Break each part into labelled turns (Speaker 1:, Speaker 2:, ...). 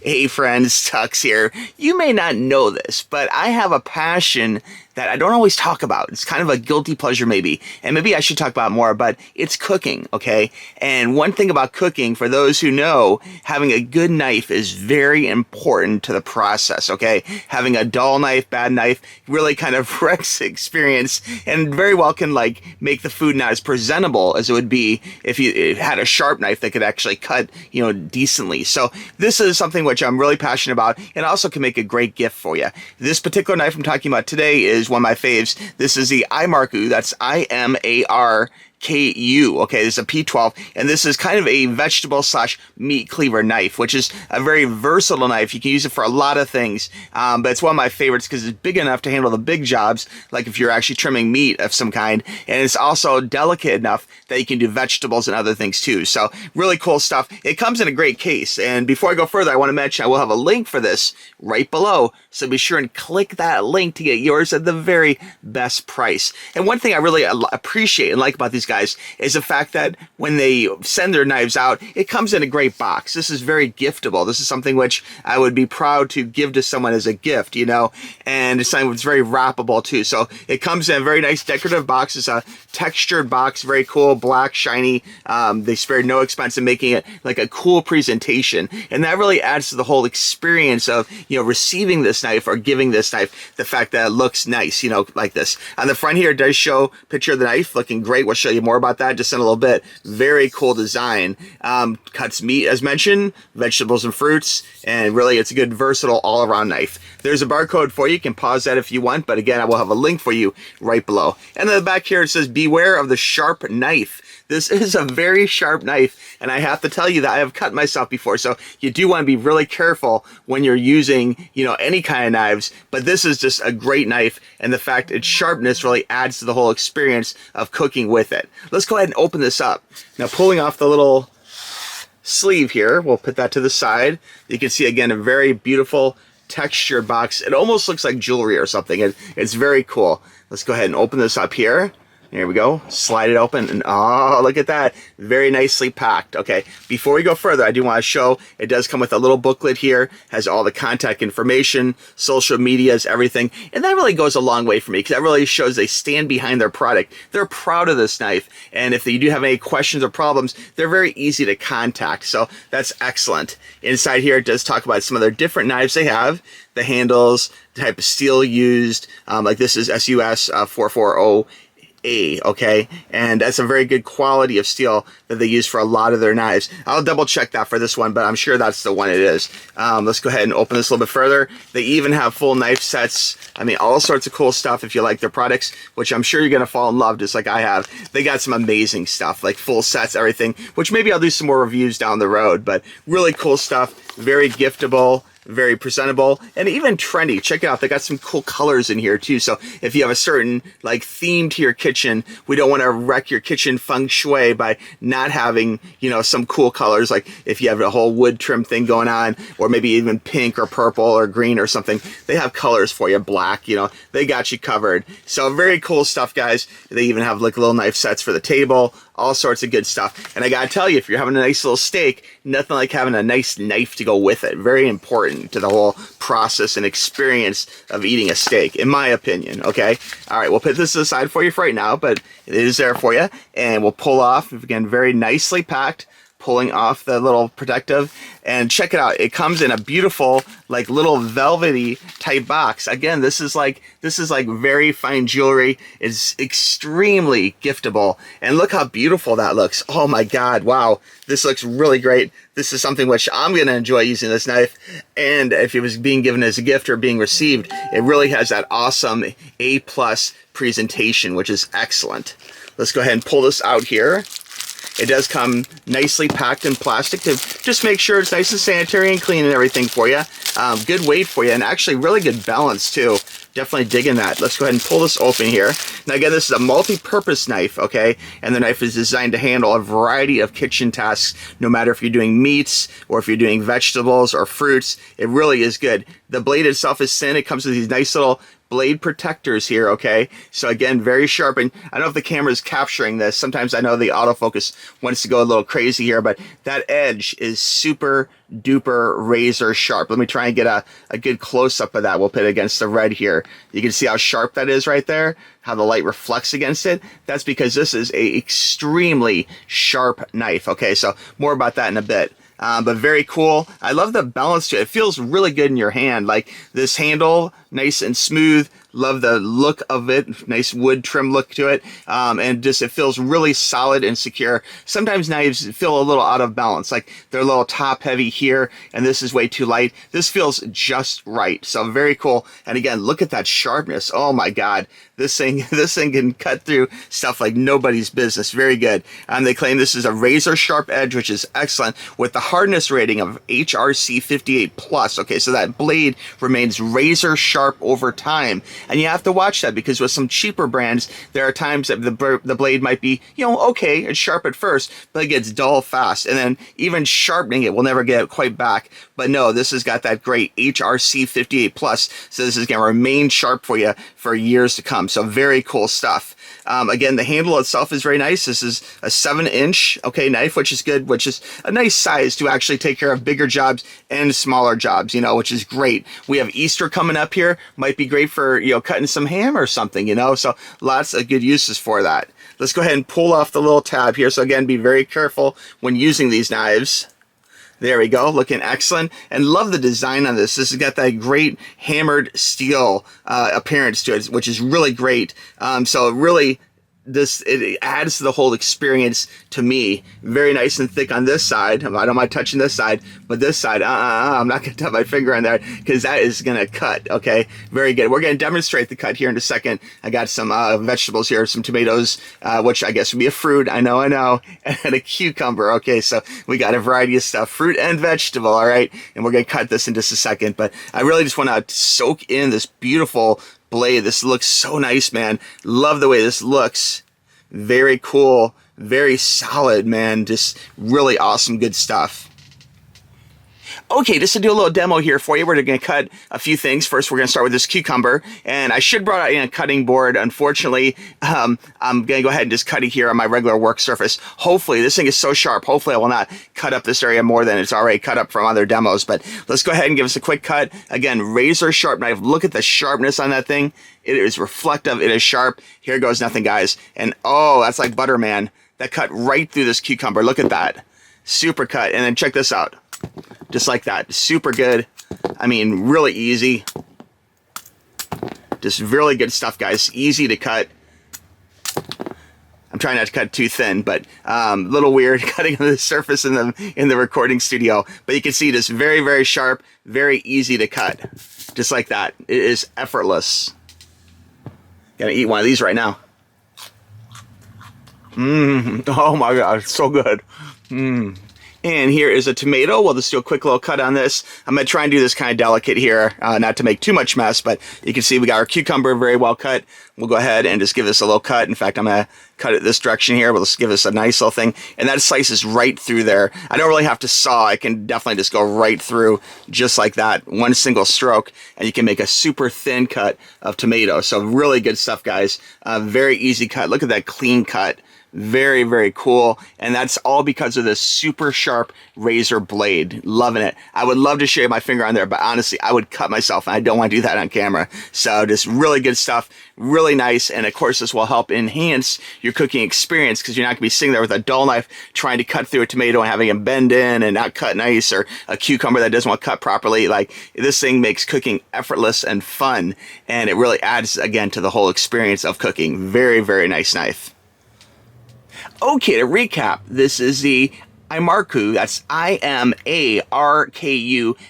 Speaker 1: Hey friends, Tux here. You may not know this, but I have a passion that I don't always talk about. It's kind of a guilty pleasure maybe, and maybe I should talk about more, but it's cooking, okay? And one thing about cooking, for those who know, having a good knife is very important to the process, okay? Having a dull knife, bad knife, really kind of wrecks the experience and very well can like make the food not as presentable as it would be if you had a sharp knife that could actually cut, decently. So this is something which I'm really passionate about and also can make a great gift for you. This particular knife I'm talking about today is one of my faves. This is the Imarku, that's Imarku. Okay, this is a P12, and this is kind of a vegetable slash meat cleaver knife, which is a very versatile knife. You can use it for a lot of things, but it's one of my favorites because it's big enough to handle the big jobs, like if you're actually trimming meat of some kind, and it's also delicate enough that you can do vegetables and other things too. So really cool stuff. It comes in a great case, and before I go further, I want to mention I will have a link for this right below, so be sure and click that link to get yours at the very best price. And one thing I really appreciate and like about these guys is the fact that when they send their knives out, it comes in a great box. This is very giftable. This is something which I would be proud to give to someone as a gift, and it's something that's very wrappable too. So it comes in a very nice decorative box. It's a textured box, very cool, black, shiny. They spared no expense in making it like a cool presentation, and that really adds to the whole experience of receiving this knife or giving this knife. The fact that it looks nice, like this. On the front here, it does show a picture of the knife looking great. We'll show you more about that just in a little bit. Very cool design. Cuts meat, as mentioned, vegetables and fruits, and really it's a good versatile all-around knife. There's a barcode for you. You can pause that if you want, but again, I will have a link for you right below. And in the back here, it says, beware of the sharp knife. This is a very sharp knife, and I have to tell you that I have cut myself before, so you do want to be really careful when you're using, any kind of knives, but this is just a great knife, and the fact its sharpness really adds to the whole experience of cooking with it. Let's go ahead and open this up. Now, pulling off the little sleeve here, we'll put that to the side. You can see, again, a very beautiful textured box. It almost looks like jewelry or something. It's very cool. Let's go ahead and open this up here. Here we go. Slide it open, and oh, look at that. Very nicely packed. Okay, before we go further, I do want to show it does come with a little booklet here, has all the contact information, social medias, everything, and that really goes a long way for me because that really shows they stand behind their product. They're proud of this knife, and if you do have any questions or problems, they're very easy to contact, so that's excellent. Inside here, it does talk about some of their different knives they have, the handles, the type of steel used, like this is SUS 440. Okay, and that's a very good quality of steel that they use for a lot of their knives. I'll double check that for this one, but I'm sure that's the one it is. Let's go ahead and open this a little bit further. They even have full knife sets. I mean, all sorts of cool stuff if you like their products, which I'm sure you're gonna fall in love just like I have. They got some amazing stuff, like full sets, everything, which maybe I'll do some more reviews down the road, but really cool stuff, very giftable, very presentable, and even trendy. Check it out, they got some cool colors in here too, so if you have a certain like theme to your kitchen, we don't want to wreck your kitchen feng shui by not having some cool colors, like if you have a whole wood trim thing going on, or maybe even pink or purple or green or something. They have colors for you, black, they got you covered. So very cool stuff, guys. They even have like little knife sets for the table, all sorts of good stuff. And I gotta tell you, if you're having a nice little steak, nothing like having a nice knife to go with it. Very important to the whole process and experience of eating a steak, in my opinion, okay? All right, we'll put this aside for you for right now, but it is there for you. And we'll pull off, again, very nicely packed, pulling off the little protective, and check it out. It comes in a beautiful, like little velvety type box. Again, this is like very fine jewelry. It's extremely giftable, and look how beautiful that looks. Oh my God, wow, this looks really great. This is something which I'm gonna enjoy using this knife, and if it was being given as a gift or being received, it really has that awesome A+ presentation, which is excellent. Let's go ahead and pull this out here. It does come nicely packed in plastic to just make sure it's nice and sanitary and clean and everything for you. Good weight for you, and actually really good balance too. Definitely digging that. Let's go ahead and pull this open here. Now again, this is a multi-purpose knife, okay? And the knife is designed to handle a variety of kitchen tasks, no matter if you're doing meats or if you're doing vegetables or fruits. It really is good. The blade itself is thin. It comes with these nice little blade protectors here, okay? So again, very sharp, and I don't know if the camera is capturing this. Sometimes I know the autofocus wants to go a little crazy here, but that edge is super duper razor sharp. Let me try and get a good close-up of that. We'll put it against the red here. You can see how sharp that is right there, how the light reflects against it. That's because this is a extremely sharp knife. Okay, so more about that in a bit. But very cool. I love the balance to it. It feels really good in your hand. Like this handle, nice and smooth. Love the look of it. Nice wood trim look to it. And just it feels really solid and secure. Sometimes knives feel a little out of balance. Like they're a little top heavy here and this is way too light. This feels just right. So very cool. And again, look at that sharpness. Oh my God. This thing can cut through stuff like nobody's business. Very good. They claim this is a razor sharp edge, which is excellent, with the hardness rating of HRC 58 plus. Okay, so that blade remains razor sharp over time. And you have to watch that because with some cheaper brands, there are times that the blade might be, okay, it's sharp at first, but it gets dull fast. And then even sharpening it will never get it quite back. But no, this has got that great HRC 58 plus. So this is going to remain sharp for you for years to come. So very cool stuff. Again, the handle itself is very nice. This is a 7-inch, knife, which is good, which is a nice size to actually take care of bigger jobs and smaller jobs, which is great. We have Easter coming up here. Might be great for, cutting some ham or something, so lots of good uses for that. Let's go ahead and pull off the little tab here. So again, be very careful when using these knives. There we go, looking excellent, and love the design on this. This has got that great hammered steel appearance to it, which is really great. So really, it adds to the whole experience to me. Very nice and thick on this side. I don't mind touching this side, but this side, I'm not going to put my finger on there because that is going to cut, okay? Very good. We're going to demonstrate the cut here in a second. I got some vegetables here, some tomatoes, which I guess would be a fruit, I know, and a cucumber, okay? So we got a variety of stuff, fruit and vegetable, all right? And we're going to cut this in just a second, but I really just want to soak in this beautiful blade. This looks so nice, man. Love the way this looks. Very cool, very solid, man. Just really awesome, good stuff. Okay, just to do a little demo here for you, we're going to cut a few things. First, we're going to start with this cucumber, and I should brought out a cutting board. Unfortunately, I'm going to go ahead and just cut it here on my regular work surface. Hopefully, this thing is so sharp, hopefully I will not cut up this area more than it's already cut up from other demos, but let's go ahead and give us a quick cut. Again, razor sharp knife. Look at the sharpness on that thing. It is reflective, it is sharp. Here goes nothing, guys. And oh, that's like butter, man. That cut right through this cucumber. Look at that. Super cut. And then check this out. Just like that. Super good. I mean, really easy. Just really good stuff, guys. Easy to cut. I'm trying not to cut too thin, but a little weird cutting on the surface in the recording studio. But you can see this very, very sharp, very easy to cut. Just like that. It is effortless. Gonna eat one of these right now. Oh my God, so good. And here is a tomato. We'll just do a quick little cut on this. I'm going to try and do this kind of delicate here, not to make too much mess, but you can see we got our cucumber very well cut. We'll go ahead and just give this a little cut. In fact, I'm going to cut it this direction here. We'll just give this a nice little thing. And that slices right through there. I don't really have to saw. I can definitely just go right through just like that. One single stroke. And you can make a super thin cut of tomato. So really good stuff, guys. Very easy cut. Look at that clean cut. Very, very cool. And that's all because of this super sharp razor blade. Loving it. I would love to shave my finger on there, but honestly, I would cut myself, and I don't want to do that on camera. So just really good stuff. Really nice. And of course, this will help enhance your cooking experience because you're not going to be sitting there with a dull knife trying to cut through a tomato and having it bend in and not cut nice, or a cucumber that doesn't want to cut properly. Like, this thing makes cooking effortless and fun. And it really adds, again, to the whole experience of cooking. Very, very nice knife. Okay, to recap, this is the Imarku, that's I-M-A-R-K-U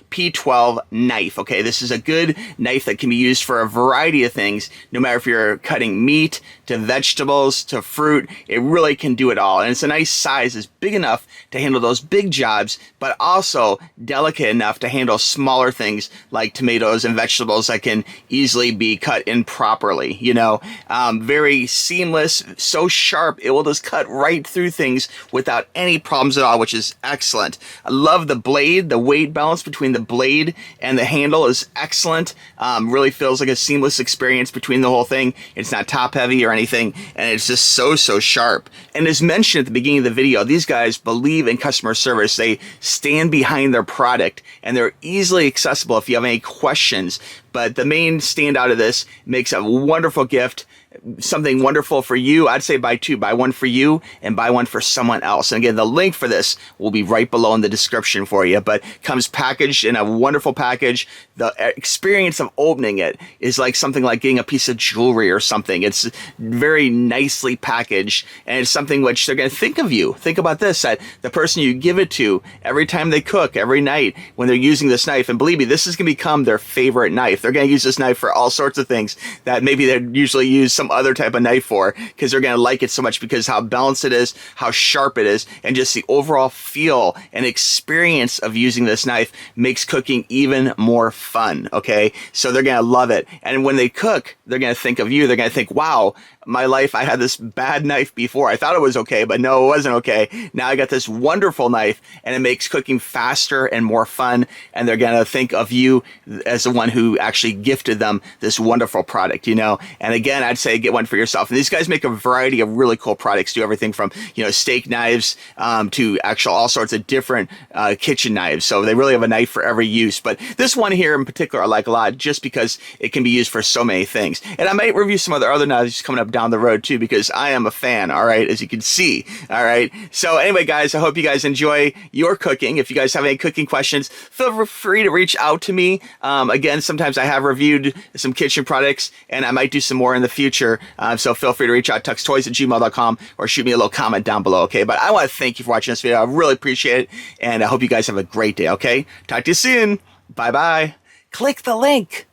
Speaker 1: P12 knife. Okay, this is a good knife that can be used for a variety of things, no matter if you're cutting meat to vegetables to fruit. It really can do it all, and it's a nice size. It's big enough to handle those big jobs, but also delicate enough to handle smaller things like tomatoes and vegetables that can easily be cut improperly. Very seamless, so sharp, it will just cut right through things without any problems at all, which is excellent. I love the blade. The weight balance between the blade and the handle is excellent. Really feels like a seamless experience between the whole thing. It's not top heavy or anything, and it's just so sharp. And as mentioned at the beginning of the video, these guys believe in customer service. They stand behind their product, and they're easily accessible if you have any questions. But the main standout of this makes a wonderful gift, something wonderful for you. I'd say buy two. Buy one for you and buy one for someone else. And again, the link for this will be right below in the description for you. But comes packaged in a wonderful package. The experience of opening it is like something like getting a piece of jewelry or something. It's very nicely packaged, and it's something which they're going to think of you. Think about this, that the person you give it to every time they cook, every night when they're using this knife, and believe me, this is going to become their favorite knife. They're going to use this knife for all sorts of things that maybe they'd usually use some other type of knife for, because they're going to like it so much because how balanced it is, how sharp it is, and just the overall feel and experience of using this knife makes cooking even more fun. Okay, so they're going to love it, and when they cook, they're going to think of you. They're going to think, wow, my life, I had this bad knife before. I thought it was okay, but no, it wasn't okay. Now I got this wonderful knife, and it makes cooking faster and more fun, and they're going to think of you as the one who actually gifted them this wonderful product, you know. And again, I'd say get one for yourself. And these guys make a variety of really cool products, do everything from, you know, steak knives to actual all sorts of different kitchen knives. So they really have a knife for every use. But this one here in particular I like a lot just because it can be used for so many things. And I might review some other knives coming up down the road too, because I am a fan, all right, as you can see. All right, so anyway, guys, I hope you guys enjoy your cooking. If you guys have any cooking questions, feel free to reach out to me. Again, sometimes I have reviewed some kitchen products, and I might do some more in the future, so feel free to reach out, tuxtoys@gmail.com, or shoot me a little comment down below. Okay, but I want to thank you for watching this video. I really appreciate it, and I hope you guys have a great day. Okay, talk to you soon. Bye bye. Click the link.